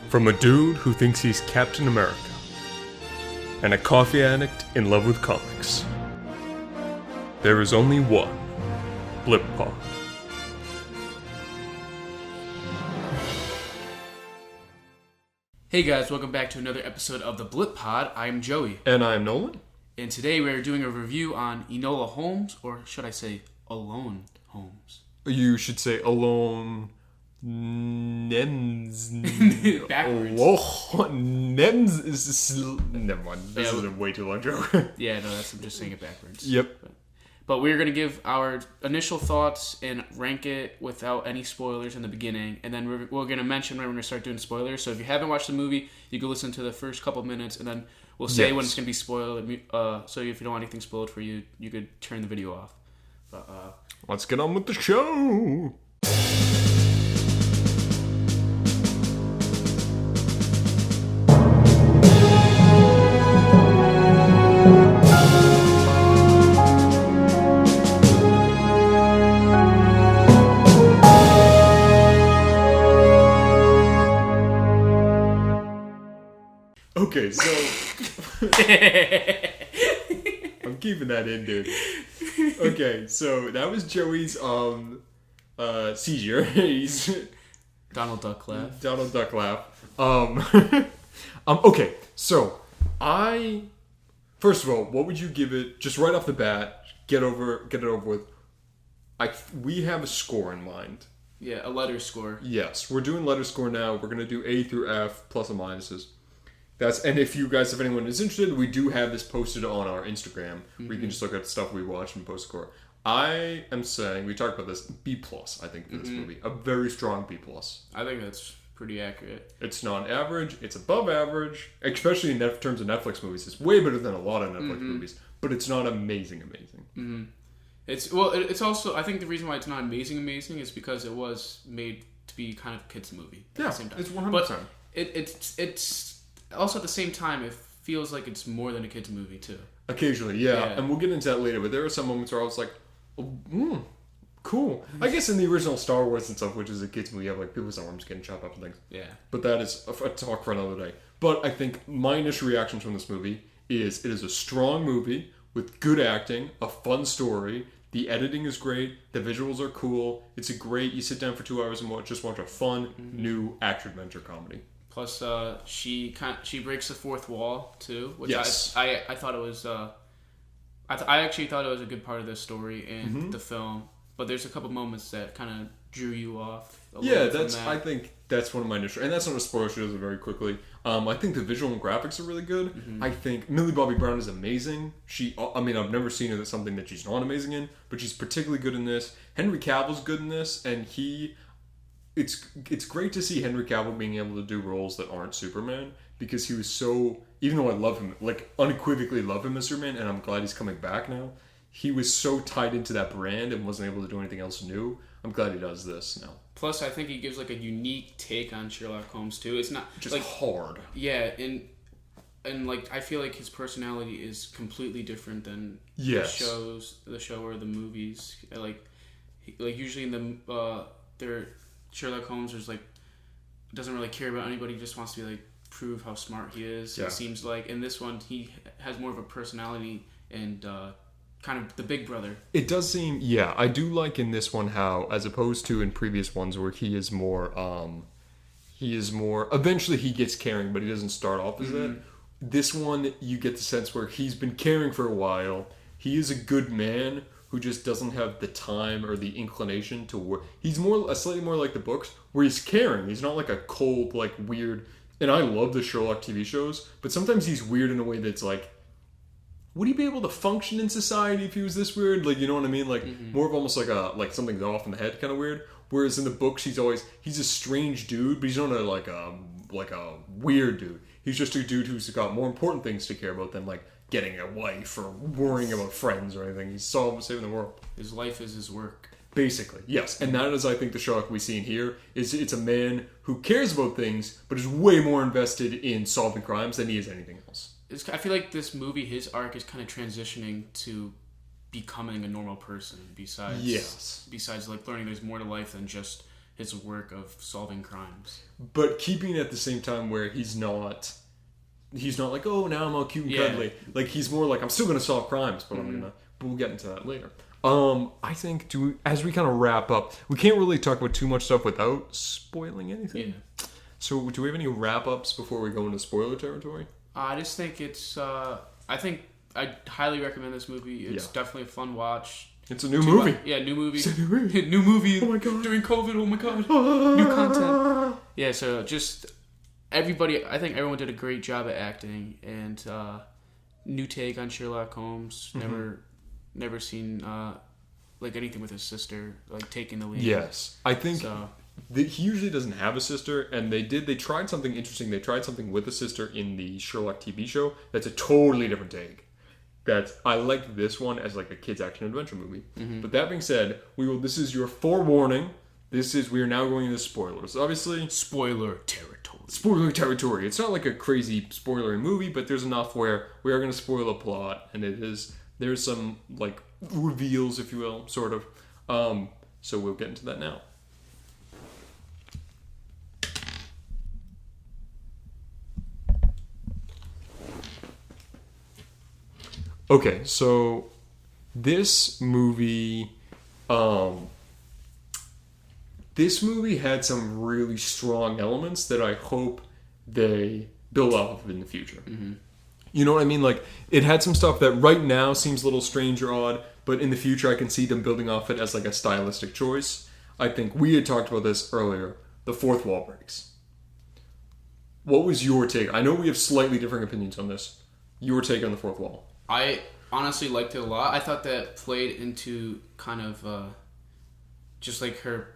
From a dude who thinks he's Captain America and a coffee addict in love with comics, there is only one Blip Pod. Hey guys, welcome back to another episode of the Blip Pod. I'm Joey. And I'm Nolan. And today we're doing a review on Enola Holmes, or should I say Alone Holmes? You should say Alone Nems. Backwards. Oh, Nems is... Never mind. This is a way too long joke. Yeah, no, I'm just saying it backwards. Yep. But we're going to give our initial thoughts and rank it without any spoilers in the beginning. And then we're going to mention when we're going to start doing spoilers. So if you haven't watched the movie, you can listen to the first couple minutes. And then we'll say when it's going to be spoiled. So if you don't want anything spoiled for you, you could turn the video off. But, let's get on with the show. Okay, so I'm keeping that in, dude. Okay, so that was Joey's seizure. He's Donald Duck laugh. Donald Duck laugh. Okay, so first of all, what would you give it? Just right off the bat, get it over with. We have a score in mind. Yeah, a letter score. Yes, we're doing letter score now. We're gonna do A through F, plus and minuses. And if you guys, if anyone is interested, we do have this posted on our Instagram, where you can just look at stuff we watch and post score. I am saying, we talked about this, B+, I think, for this movie. A very strong B+. I think that's pretty accurate. It's not average, it's above average, especially in terms of Netflix movies. It's way better than a lot of Netflix movies, but it's not amazing. It's also, I think the reason why it's not amazing is because it was made to be kind of a kid's movie at the same time. It's 100%. But it's also at the same time, it feels like it's more than a kid's movie too. Occasionally, yeah. And we'll get into that later, but there are some moments where I was like, cool. I guess in the original Star Wars and stuff, which is a kid's movie, you have like people's arms getting chopped up and things. Yeah. But that is a talk for another day. But I think my initial reactions from this movie is it is a strong movie with good acting, a fun story. The editing is great. The visuals are cool. It's you sit down for 2 hours and watch a fun, new action-adventure comedy. Plus, she breaks the fourth wall too, which yes. I thought it was. I actually thought it was a good part of the story in the film, but there's a couple moments that kind of drew you off. I think that's one of my initial, and that's not a spoiler. She does it very quickly. I think the visual and graphics are really good. I think Millie Bobby Brown is amazing. I've never seen her as something that she's not amazing in, but she's particularly good in this. Henry Cavill's good in this, and It's great to see Henry Cavill being able to do roles that aren't Superman, because he was so, even though I love him, like unequivocally love him as Superman, and I'm glad he's coming back now, he was so tied into that brand and wasn't able to do anything else new. I'm glad he does this now. Plus, I think he gives like a unique take on Sherlock Holmes too. It's not just like hard. Yeah, and like I feel like his personality is completely different than the show or the movies. Like usually in the Sherlock Holmes is like doesn't really care about anybody, just wants to be like prove how smart he is. It seems like in this one he has more of a personality and kind of the big brother. It does seem, I do like in this one how, as opposed to in previous ones where he is more eventually he gets caring, but he doesn't start off as that. This one you get the sense where he's been caring for a while. He is a good man who just doesn't have the time or the inclination to work. He's slightly more like the books, where he's caring. He's not like a cold, like weird. And I love the Sherlock TV shows, but sometimes he's weird in a way that's like, would he be able to function in society if he was this weird? Like, you know what I mean? Like more of almost like something's off in the head kind of weird. Whereas in the books, he's a strange dude, but he's not like a weird dude. He's just a dude who's got more important things to care about than like getting a wife or worrying about friends or anything. He's saving the world. His life is his work. Basically, yes. And that is, I think, the Sherlock we see in here. It's a man who cares about things, but is way more invested in solving crimes than he is anything else. I feel like this movie, his arc is kind of transitioning to becoming a normal person besides like learning there's more to life than just his work of solving crimes. But keeping it at the same time where he's not like, oh, now I'm all cute and cuddly. Like, he's more like, I'm still going to solve crimes, but we'll get into that later. I think as we kind of wrap up, we can't really talk about too much stuff without spoiling anything. Yeah. So do we have any wrap-ups before we go into spoiler territory? I just think it's, I highly recommend this movie. It's definitely a fun watch. It's a new movie. New movie. It's a new movie. New movie. Oh my god. During COVID. Oh my god. New content. Yeah, so just everybody, I think everyone did a great job at acting, and new take on Sherlock Holmes. Never seen like anything with his sister like taking the lead. Yes. I think he usually doesn't have a sister, and they tried something interesting. They tried something with a sister in the Sherlock TV show that's a totally different take. I like this one as like a kids action adventure movie. But that being said, this is your forewarning. We are now going into spoilers. Obviously, spoiler territory. Spoiler territory. It's not like a crazy spoilery movie, but there's enough where we are going to spoil a plot, and there's some like reveals, if you will, sort of. So we'll get into that now. Okay, so this movie had some really strong elements that I hope they build off of in the future. You know what I mean? Like, it had some stuff that right now seems a little strange or odd, but in the future I can see them building off it as like a stylistic choice. I think we had talked about this earlier. The fourth wall breaks. What was your take? I know we have slightly different opinions on this. Your take on the fourth wall. I honestly liked it a lot. I thought that played into kind of just like her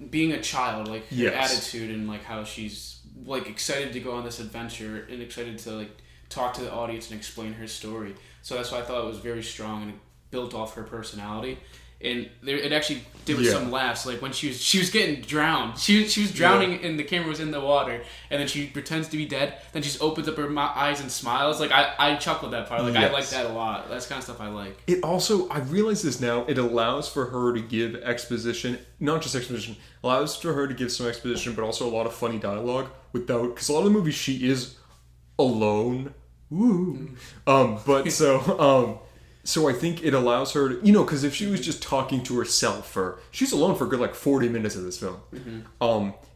being a child, like her attitude, and like how she's like excited to go on this adventure and excited to like talk to the audience and explain her story. So that's why I thought it was very strong, and it built off her personality. And it actually did with some laughs, like when she was getting drowned. She was drowning and the camera was in the water, and then she pretends to be dead. Then she just opens up her eyes and smiles. Like I chuckled that part. Like I like that a lot. That's kind of stuff I like. It also, I realize this now, it allows for her to give exposition, not just exposition, allows for her to give some exposition, but also a lot of funny dialogue because a lot of the movies she is alone. Woo. So I think it allows her to, because if she was just talking to herself she's alone for a good like 40 minutes of this film.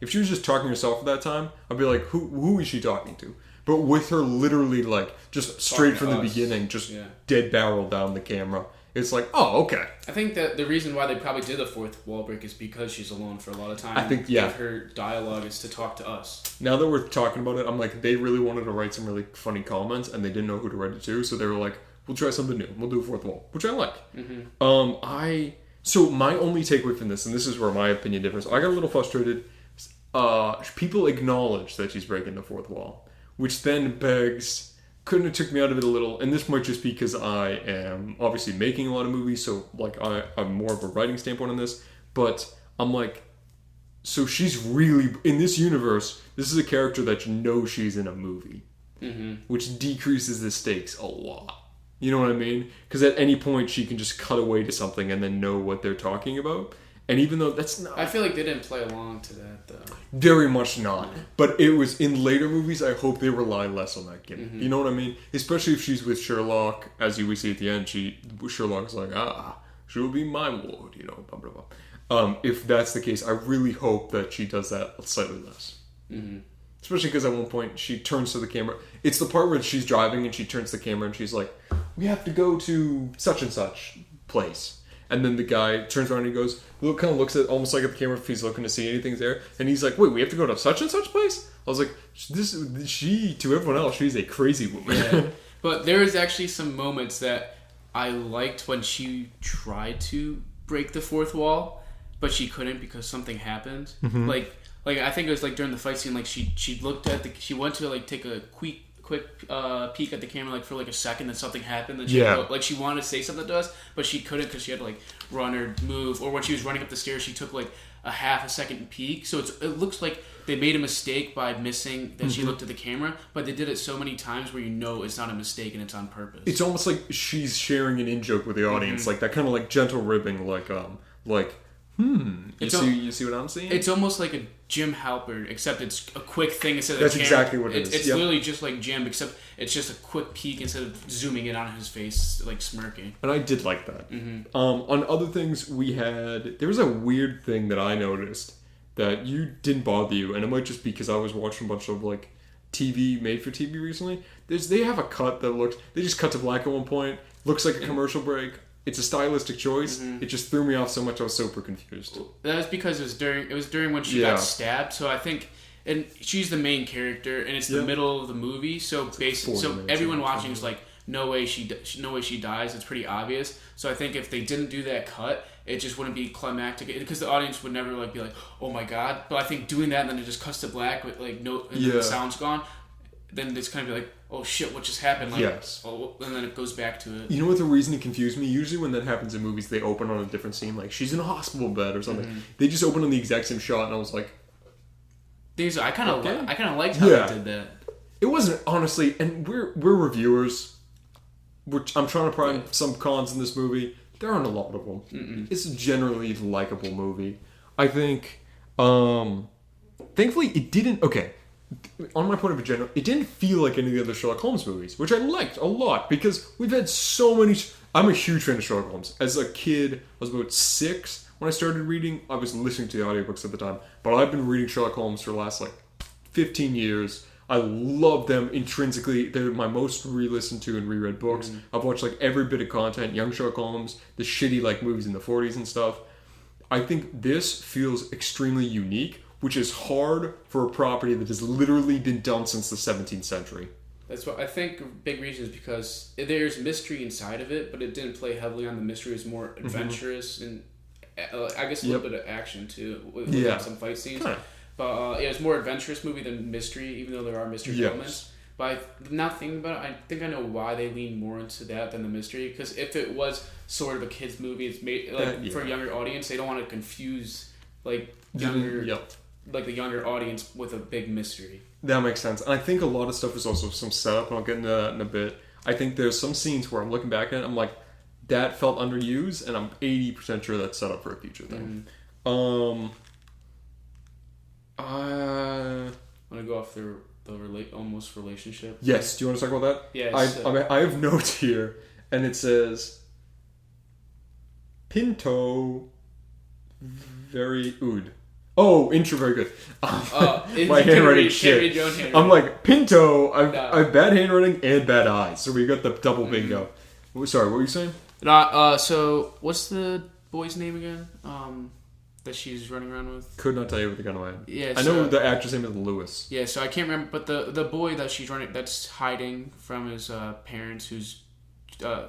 If she was just talking to herself at that time, I'd be like, who is she talking to? But with her literally like just straight from the beginning, just dead barrel down the camera, it's like, oh, okay. I think that the reason why they probably did the fourth wall break is because she's alone for a lot of time. I think, her dialogue is to talk to us. Now that we're talking about it, I'm like, they really wanted to write some really funny comments, and they didn't know who to write it to, so they were like, we'll try something new. We'll do a fourth wall, which I like. So my only takeaway from this, and this is where my opinion differs, I got a little frustrated. People acknowledge that she's breaking the fourth wall, which then couldn't have took me out of it a little, and this might just be because I am obviously making a lot of movies, so like I'm more of a writing standpoint on this, but I'm like, so she's really, in this universe, this is a character that she's in a movie, which decreases the stakes a lot. You know what I mean? Because at any point she can just cut away to something and then know what they're talking about. And even though that's not... I feel like they didn't play along to that, though. Very much not. But it was in later movies, I hope they rely less on that gimmick. You know what I mean? Especially if she's with Sherlock, as we see at the end, Sherlock's like, she will be my ward, blah, blah, blah. If that's the case, I really hope that she does that slightly less. Especially because at one point she turns to the camera. It's the part where she's driving and she turns to the camera and she's like, we have to go to such and such place. And then the guy turns around and he goes, kind of looks at almost like at the camera if he's looking to see anything's there. And he's like, wait, we have to go to such and such place? I was like, to everyone else, she's a crazy woman. Yeah. But there was actually some moments that I liked when she tried to break the fourth wall, but she couldn't because something happened. Like I think it was like during the fight scene, like she looked at she went to like take a quick peek at the camera like for like a second, then something happened, then she wanted to say something to us, but she couldn't because she had to like run or move, or when she was running up the stairs she took like a half a second peek, so it looks like they made a mistake by missing that she looked at the camera, but they did it so many times where it's not a mistake and it's on purpose. It's almost like she's sharing an in-joke with the audience, like that kind of like gentle ribbing, like You see what I'm seeing? It's almost like a Jim Halpert, except it's a quick thing instead of That's exactly what it is. It's literally just like Jim, except it's just a quick peek instead of zooming in on his face, like smirking. And I did like that. On other things, there was a weird thing that I noticed that didn't bother you, and it might just be because I was watching a bunch of like TV made for TV recently. They have a cut that they just cut to black at one point. Looks like a commercial break. It's a stylistic choice. It just threw me off so much. I was super confused. That was because it was during when she got stabbed. So I think, and she's the main character, and it's the middle of the movie. So everyone watching is like, no way she dies. It's pretty obvious. So I think if they didn't do that cut, it just wouldn't be climactic because the audience would never like be like, oh my god. But I think doing that and then it just cuts to black with like the sound's gone. Then it's kind of be like, oh shit, what just happened? Like, and then it goes back to it. You know what the reason it confused me? Usually when that happens in movies, they open on a different scene. Like, she's in a hospital bed or something. They just open on the exact same shot, and I was like... I kind of liked how they did that. It wasn't, honestly, and we're reviewers. I'm trying to find some cons in this movie. There aren't a lot of them. It's a generally likable movie. I think, thankfully, it didn't... Okay. On my point of view, it didn't feel like any of the other Sherlock Holmes movies, which I liked a lot because we've had so many. I'm a huge fan of Sherlock Holmes. As a kid, I was about 6 when I started reading. I was listening to the audiobooks at the time, but I've been reading Sherlock Holmes for the last 15 years. I love them intrinsically. They're my most re-listened to and reread books. I've watched every bit of content, Young Sherlock Holmes, the shitty movies in the 40s and stuff. I think this feels extremely unique, which is hard for a property that has literally been done since the 17th century. That's what I think a big reason is because there's mystery inside of it, but it didn't play heavily on the mystery. It was more adventurous and I guess a little bit of action too, with some fight scenes. Kinda. But it's more adventurous movie than mystery, even though there are mystery elements. But now thinking about it, I think I know why they lean more into that than the mystery. Because if it was sort of a kids movie, it's made for a younger audience. They don't want to confuse younger. Like the younger audience with a big mystery. That makes sense. And I think a lot of stuff is also some setup, and I'll get into that in a bit. I think there's some scenes where I'm looking back at it, I'm like, that felt underused, and I'm 80% sure that's set up for a future thing. Want to go off the almost relationship? Yes. Do you want to talk about that? Yes. I have notes here, and it says, Pinto, very ood. Oh, intro, very good. My handwriting shit. I'm like, Pinto, I have bad handwriting and bad eyes. So we got the double bingo. Sorry, what were you saying? So, what's the boy's name again? That she's running around with? Could not tell you with the gun away. Yeah, I know the actor's name is Lewis. Yeah, so I can't remember, but the boy that she's running, that's hiding from his parents, who's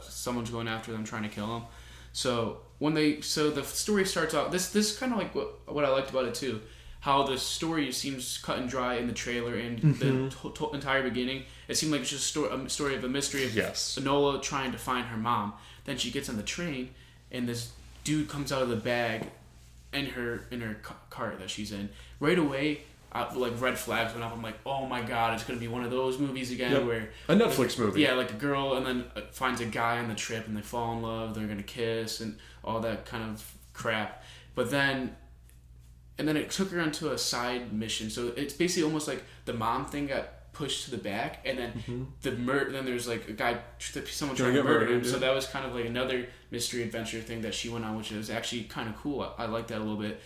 someone's going after them, trying to kill him. So the story starts out. This is kind of like what I liked about it too. How the story seems cut and dry in the trailer and the entire beginning. It seemed like it's just a story of a mystery of Enola trying to find her mom. Then she gets on the train and this dude comes out of the bag in her car that she's in. Right away, red flags went up. I'm like, oh my god, it's gonna be one of those movies again where a Netflix movie. Yeah, like a girl and then finds a guy on the trip and they fall in love. They're gonna kiss and all that kind of crap. But then it took her onto a side mission. So it's basically almost like the mom thing got pushed to the back, and then then there's a guy, someone trying to murder him. Yeah. So that was kind of like another mystery adventure thing that she went on, which is actually kind of cool. I like that a little bit,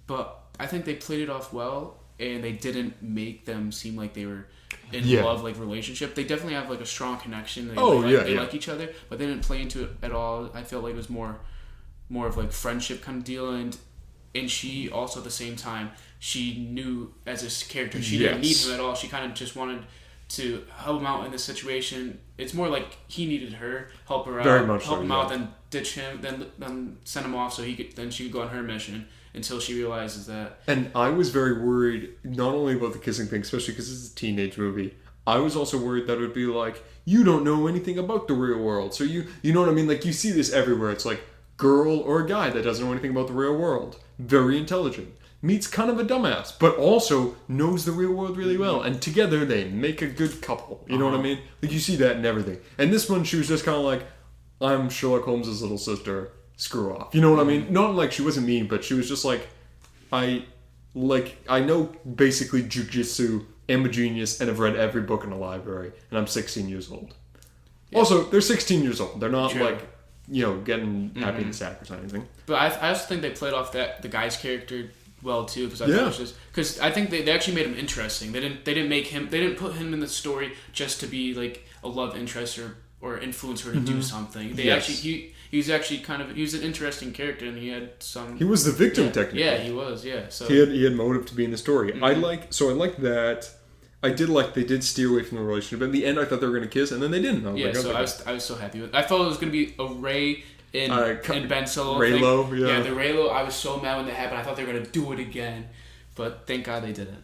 but I think they played it off well. And they didn't make them seem like they were in love, relationship. They definitely have a strong connection. They like each other, but they didn't play into it at all. I felt like it was more of friendship kind of deal. And she also at the same time, she knew as a character she didn't need him at all. She kind of just wanted to help him out in this situation. It's more like he needed her, help her out, help him out, then ditch him, then send him off so she could go on her mission. Until she realizes that. And I was very worried, not only about the kissing thing, especially because it's a teenage movie, I was also worried that it would be like, you don't know anything about the real world. So you know what I mean? You see this everywhere. It's like, girl or a guy that doesn't know anything about the real world. Very intelligent. Meets kind of a dumbass, but also knows the real world really well. And together they make a good couple. You know what I mean? You see that in everything. And this one, she was just kind of like, I'm Sherlock Holmes' little sister. screw off. You know what I mean? Not like she wasn't mean, but she was just like, I know basically jujitsu, am a genius, and have read every book in the library, and I'm 16 years old. Yeah. Also, they're 16 years old. They're not like, getting happy and sad or anything. But I also think they played off the guy's character well too, because I thought it was just because I think they actually made him interesting. They didn't put him in the story just to be like a love interest or influence her to do something. He's actually he was an interesting character, and he had some. He was the victim technically. Yeah, he was. Yeah, so he had motive to be in the story. I like that. I did like they did steer away from the relationship. But in the end, I thought they were going to kiss, and then they didn't. I was so happy with it. I thought it was going to be a Ray and Ben Solo Raylo, thing. Yeah, the Raylo. I was so mad when that happened. I thought they were going to do it again, but thank God they didn't.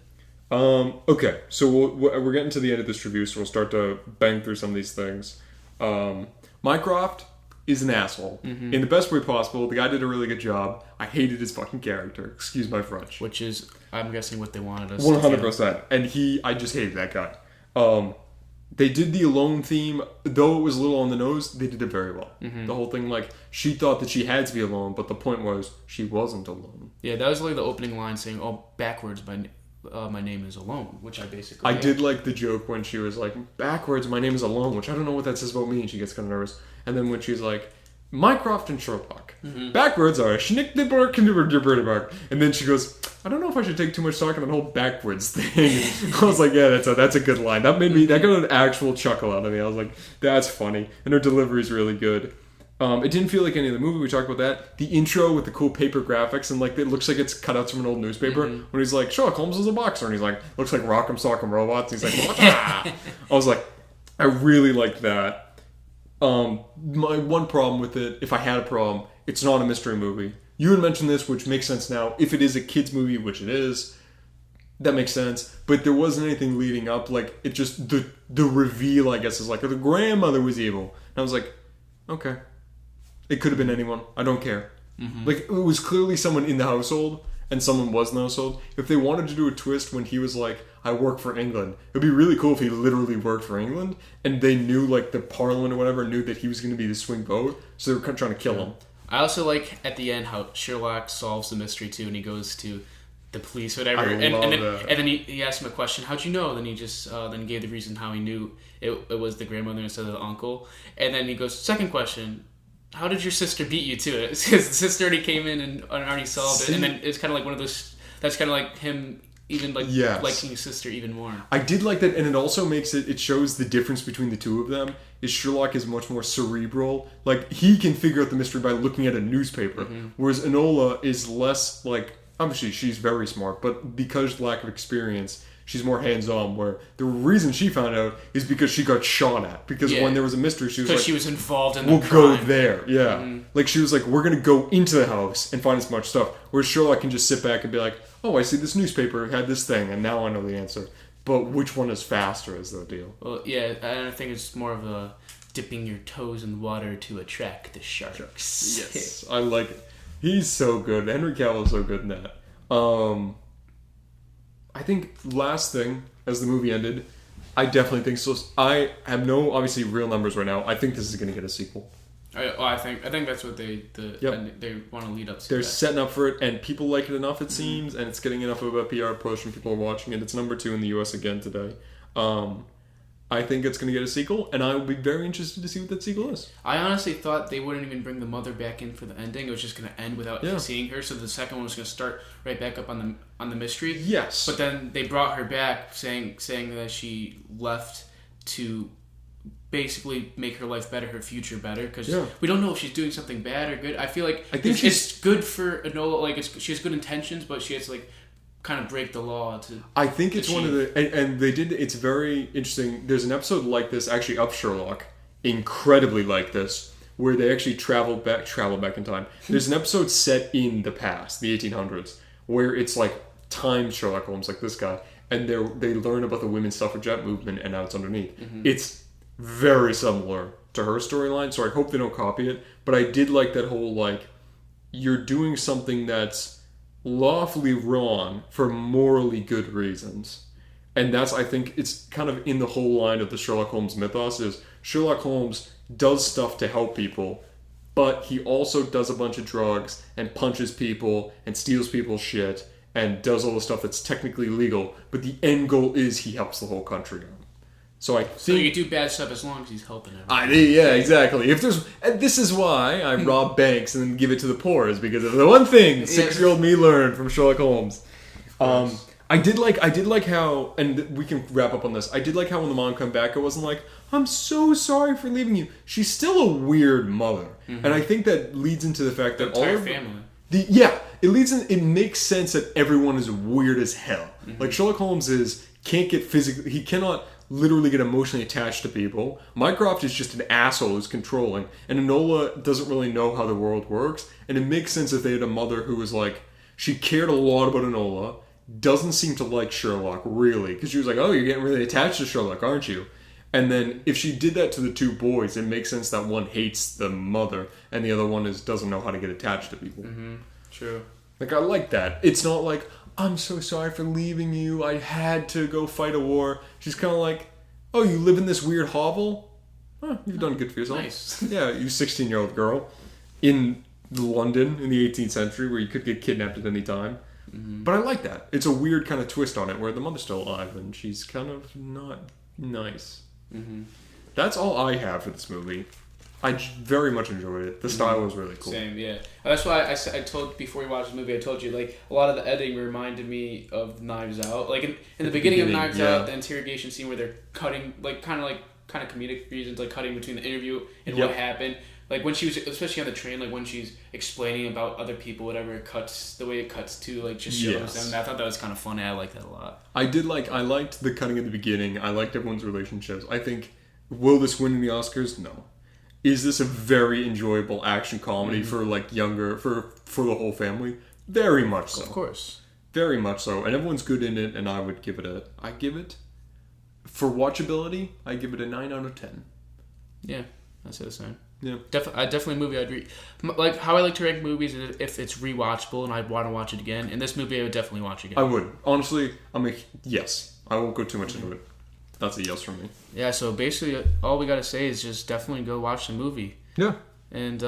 Okay, so we're getting to the end of this review, so we'll start to bang through some of these things. Mycroft is an asshole in the best way possible. The guy did a really good job. I hated his fucking character. Excuse my French. Which is, I'm guessing, what they wanted us 100%. And I just hated that guy. They did the alone theme, though it was a little on the nose, they did it very well. The whole thing, like, she thought that she had to be alone, but the point was, she wasn't alone. Yeah, that was like the opening line saying, oh, backwards, my name is Alone, which I basically... I did like the joke when she was like, backwards, my name is Alone, which I don't know what that says about me, and she gets kind of nervous. And then when she's like, Mycroft and Sherlock. Backwards are and then she goes, I don't know if I should take too much stock in that whole backwards thing. I was like, yeah, that's a good line. That got an actual chuckle out of me. I was like, that's funny. And her delivery is really good. It didn't feel like any of the movie. We talked about that. The intro with the cool paper graphics and like it looks like it's cutouts from an old newspaper. When he's like, Sherlock Holmes is a boxer, and he's like, looks like Rock'em Sock'em Robots. And he's like, I was like, I really liked that. My one problem with it, if I had a problem, it's not a mystery movie. You had mentioned this, which makes sense now. If it is a kid's movie, which it is, that makes sense. But there wasn't anything leading up. Like, it just, the reveal, I guess, is like, the grandmother was evil. And I was like, okay. It could have been anyone. I don't care. Like, it was clearly someone in the household, and someone was in the household. If they wanted to do a twist when he was like, I work for England, it would be really cool if he literally worked for England, and they knew, like, the parliament or whatever knew that he was going to be the swing vote, so they were kind of trying to kill him. I also like, at the end, how Sherlock solves the mystery, too, and he goes to the police, whatever, and then he asked him a question, how'd you know? And then he just then gave the reason how he knew it was the grandmother instead of the uncle. And then he goes, second question, how did your sister beat you to it? Because the sister already came in and already solved it, and then it's kind of like one of those, that's kind of like him even like liking his sister even more. I did like that, and it also makes it shows the difference between the two of them. Is Sherlock is much more cerebral. Like, he can figure out the mystery by looking at a newspaper, whereas Enola is less, like, obviously she's very smart, but because lack of experience, she's more hands-on, where the reason she found out is because she got shot at. Because when there was a mystery, she was like... she was involved in the crime. We'll go there, yeah. Like, she was like, we're going to go into the house and find as much stuff. Whereas Sherlock can just sit back and be like, oh, I see this newspaper had this thing, and now I know the answer. But which one is faster is the deal. Well, yeah, I think it's more of a dipping your toes in the water to attract the sharks. Yes, I like it. He's so good. Henry Cavill is so good in that. I think last thing, as the movie ended, I definitely think so. I have no obviously real numbers right now. I think this is going to get a sequel. I think that's what they want to lead up to. They're setting up for it, and people like it enough, it seems, and it's getting enough of a PR push, and people are watching it. It's number 2 in the US again today. I think it's going to get a sequel, and I will be very interested to see what that sequel is. I honestly thought they wouldn't even bring the mother back in for the ending. It was just going to end without seeing her, so the second one was going to start right back up on the mystery. Yes. But then they brought her back, saying that she left to basically make her life better, her future better, because we don't know if she's doing something bad or good. I feel like it's good for Enola. Like, she has good intentions, but she has to, like, kind of break the law to... I think it's one of the... And they did... It's very interesting. There's an episode like this, actually, of Sherlock, incredibly like this, where they actually travel back in time. There's an episode set in the past, the 1800s, where it's like time Sherlock Holmes, like this guy, and they learn about the women's suffragette movement, and now it's underneath. It's very similar to her storyline, so I hope they don't copy it, but I did like that whole, like, you're doing something that's lawfully wrong for morally good reasons. And that's, I think, it's kind of in the whole line of the Sherlock Holmes mythos, is Sherlock Holmes does stuff to help people but he also does a bunch of drugs and punches people and steals people's shit and does all the stuff that's technically legal, but the end goal is he helps the whole country out. So I think... So you do bad stuff as long as he's helping everyone. Yeah, exactly. If there's... And this is why I rob banks and then give it to the poor, is because of the one thing 6-year-old me learned from Sherlock Holmes. I did like how, and we can wrap up on this, I did like how when the mom came back, it wasn't like, I'm so sorry for leaving you. She's still a weird mother. Mm-hmm. And I think that leads into the fact that all of family. It makes sense that everyone is weird as hell. Mm-hmm. Like Sherlock Holmes he cannot literally get emotionally attached to people. Mycroft is just an asshole who's controlling. And Enola doesn't really know how the world works. And it makes sense if they had a mother who was like, she cared a lot about Enola, doesn't seem to like Sherlock, really. Because she was like, oh, you're getting really attached to Sherlock, aren't you? And then if she did that to the two boys, it makes sense that one hates the mother and the other one doesn't know how to get attached to people. Mm-hmm. True. Like, I like that. It's not like, I'm so sorry for leaving you. I had to go fight a war. She's kind of like, oh, you live in this weird hovel? Huh, you've done good for yourself. Nice. Yeah, you 16-year-old girl in London in the 18th century where you could get kidnapped at any time. Mm-hmm. But I like that. It's a weird kind of twist on it where the mother's still alive and she's kind of not nice. Mm-hmm. That's all I have for this movie. I very much enjoyed it. The style was really cool. Same, yeah. That's why I told, before we watched the movie, I told you, like, a lot of the editing reminded me of Knives Out. Like, in the beginning of Knives Out, the interrogation scene where they're cutting, like, kind of comedic reasons, like, cutting between the interview and what happened. Like, when she was, especially on the train, like, when she's explaining about other people, whatever, the way it cuts to, like, just shows them. I thought that was kind of funny. I liked that a lot. I liked the cutting at the beginning. I liked everyone's relationships. I think, will this win the Oscars? No. Is this a very enjoyable action comedy for, like, younger, for the whole family? Very much so. Of course. Very much so. And everyone's good in it, and I would give it for watchability, I give it a 9 out of 10. Yeah, that's the same. Yeah. Definitely a movie I'd read. Like, how I like to rank movies is if it's rewatchable and I'd want to watch it again. In this movie, I would definitely watch again. I would. Honestly, yes. I won't go too much into it. That's a yes from me. Yeah, so basically, all we got to say is just definitely go watch the movie. Yeah. And,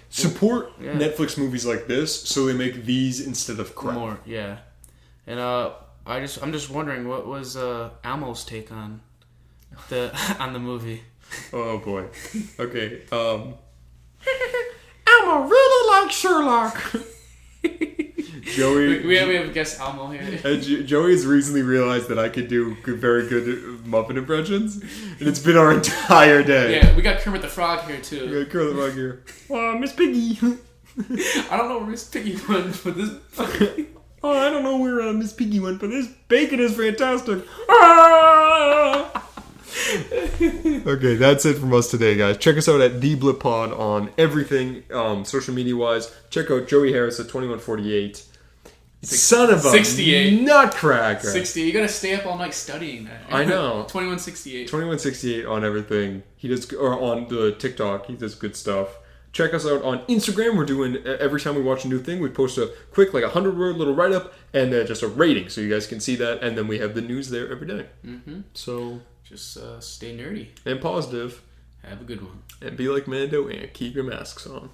support Netflix movies like this so they make these instead of crap. More, yeah. And, I'm just wondering, what was, Almo's take on the movie? Oh boy. Okay. Elmo really likes Sherlock. Joey. We have guest Elmo here. Joey's recently realized that I could do very good Muppet impressions, and it's been our entire day. Yeah, we got Kermit the Frog here too. We got Kermit the Frog here. Miss Piggy. I don't know where Miss Piggy went for this. I don't know where Miss Piggy went, but this bacon is fantastic. Ah! Okay, that's it from us today, guys. Check us out at The Blip Pod on everything, social media wise. Check out Joey Harris at 2148. Son of a 68 nutcracker. 60. You gotta stay up all night studying that. I know. 2168. 2168 on everything. He does, or on the TikTok. He does good stuff. Check us out on Instagram. We're doing, every time we watch a new thing, we post a quick, like 100-word little write-up and just a rating so you guys can see that. And then we have the news there every day. Mm-hmm. So just stay nerdy and positive. Have a good one. And be like Mando and keep your masks on.